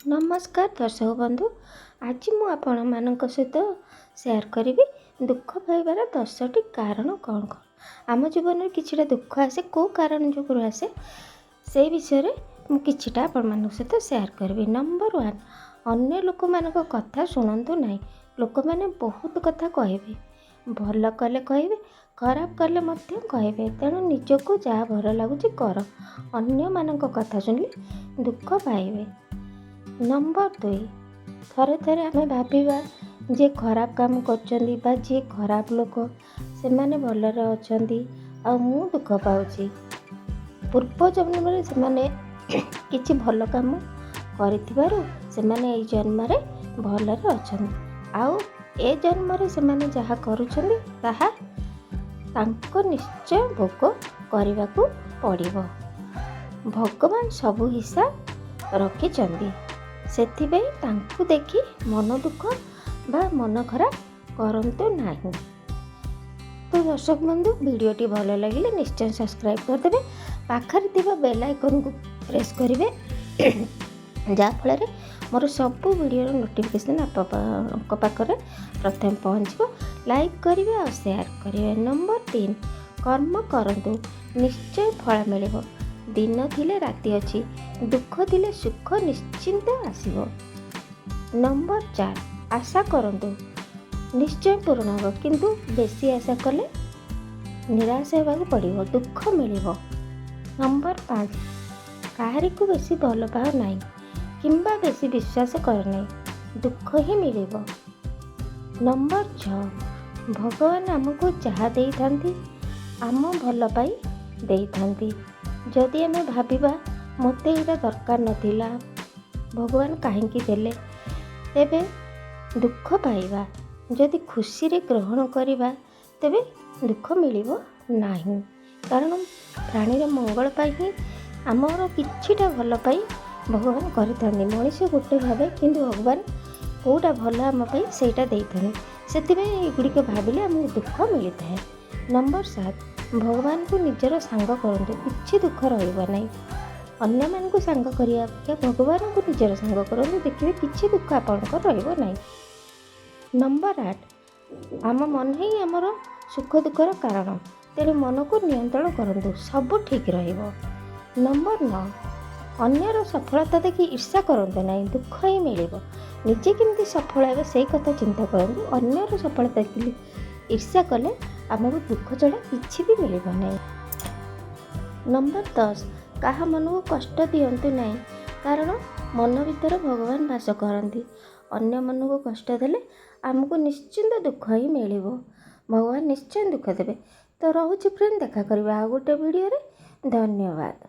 नमस्कार दर्शक बंधु, आज मु आपण मानक सहित शेयर करी दुख पाइबार 10टी कारण कौन कौन आम जीवन में किछिटा दुख आसे को कारण जो आसे से विषय मु किछिटा आपण मानक सहित शेयर करी। नंबर 1, अन्य लोक मानक कथा शुणु ना। लोक मैंने बहुत कथा कहे, भल कले कहे, खराब कले मध्य कहे, तेणु निजको जहाँ भल लगुच कर, अन्य मानक कथा शुणिले दुख पाइबे। नंबर 2, थरे थरे आम भाविबा जे खराब काम कर जे खराब लोक से माने भलरे अछंती आ मु दुख पाउची। पूर्व जन्म में से माने किछि भल काम करिथिबारु से माने ए जन्म रे भलरे अछंती आउ ए जन्म रे से माने जहा करूछंती ताहा तांको निश्चय भोग करबाकू पड़िबो। भगवान सबु हिसाब रखिचंती, सेथिबे तांकु देखि मन दुख बा मन खराब करंतु नाही। तो दर्शक बंधु, वीडियोटी भल लगिले निश्चय सब्सक्राइब करदेबे, पाखरे थिबा बेल आइकन को प्रेस करिवे जा फल मोर सब वीडियो नोटिफिकेशन आप पाखरे प्रथम पहुँचो। लाइक करिवे और शेयर करिवे। नंबर 3, कर्म करंतु निश्चय फल मिलिबो। दिन थिले राति अछि, दुख थिले सुख निश्चिंत आसीबो। नंबर 4, आशा करंतु निश्चय पूर्ण हो, किंतु बेसी आशा कले निराश होगा पड़िबो, दुख मिलिबो। नंबर 5, काहारी को बेसी भल पाओ नहीं किंबा बेसी विश्वास कर नहीं, दुख ही मिलिबो। नंबर 6, भगवान आमको जहाँ दे थांती आम भल पाई दे थांती। जदि आम भाविबा मते एटा दरकार नथिला, भगवान काहेकि देले, तेबे दुख पाइबा। जदि खुशी रे ग्रहण करिबा तेबे दुख मिलिबो नाही, कारण प्राणी रे मंगल पाई ही आमर किछिटा भल पाई भगवान करिथांती। मनीष गोटे भावे किंतु भगवान कोटा भल आम पाई सेटा देइथांती, सेतिबे एगुड़िक भाविले आमको दुख मिलता है। नंबर 7, भगवान को निजर सांग करंतु, किछि दुख रहिबो नाही। अन्य मान को सांग करिया अपेक्षा भगवान को निजर सांग करंतु, देखिबे किछि दुख आपनकर रहिबो नाही। नंबर 8, आम मन ही आमर सुख दुखर कारण, तेणु मन को नियंत्रण करंतु, सब ठीक रहिबो। नंबर 9, अन्यर सफलता देखि ईर्ष्या करंतु नाही, दुख ही मिलिबो। निजे केमती सफल हेबे सेई कथा चिंता करंतु, अन्यर सफलता देखि ईर्ष्या कले आमको दुख छड़ा किछि भी मिलिबो नाही। नंबर 10, काहा मन को कष्ट दियंतु नाही, कारण मन भीतर भगवान वास करंती। अन्य मन को कष्ट देले आमको निश्चिंत दुख ही मिलिबो, भगवान निश्चय दुख देबे। तो रहुछि फ्रेंड, देखा करबा आ गोटे वीडियो रे। धन्यवाद।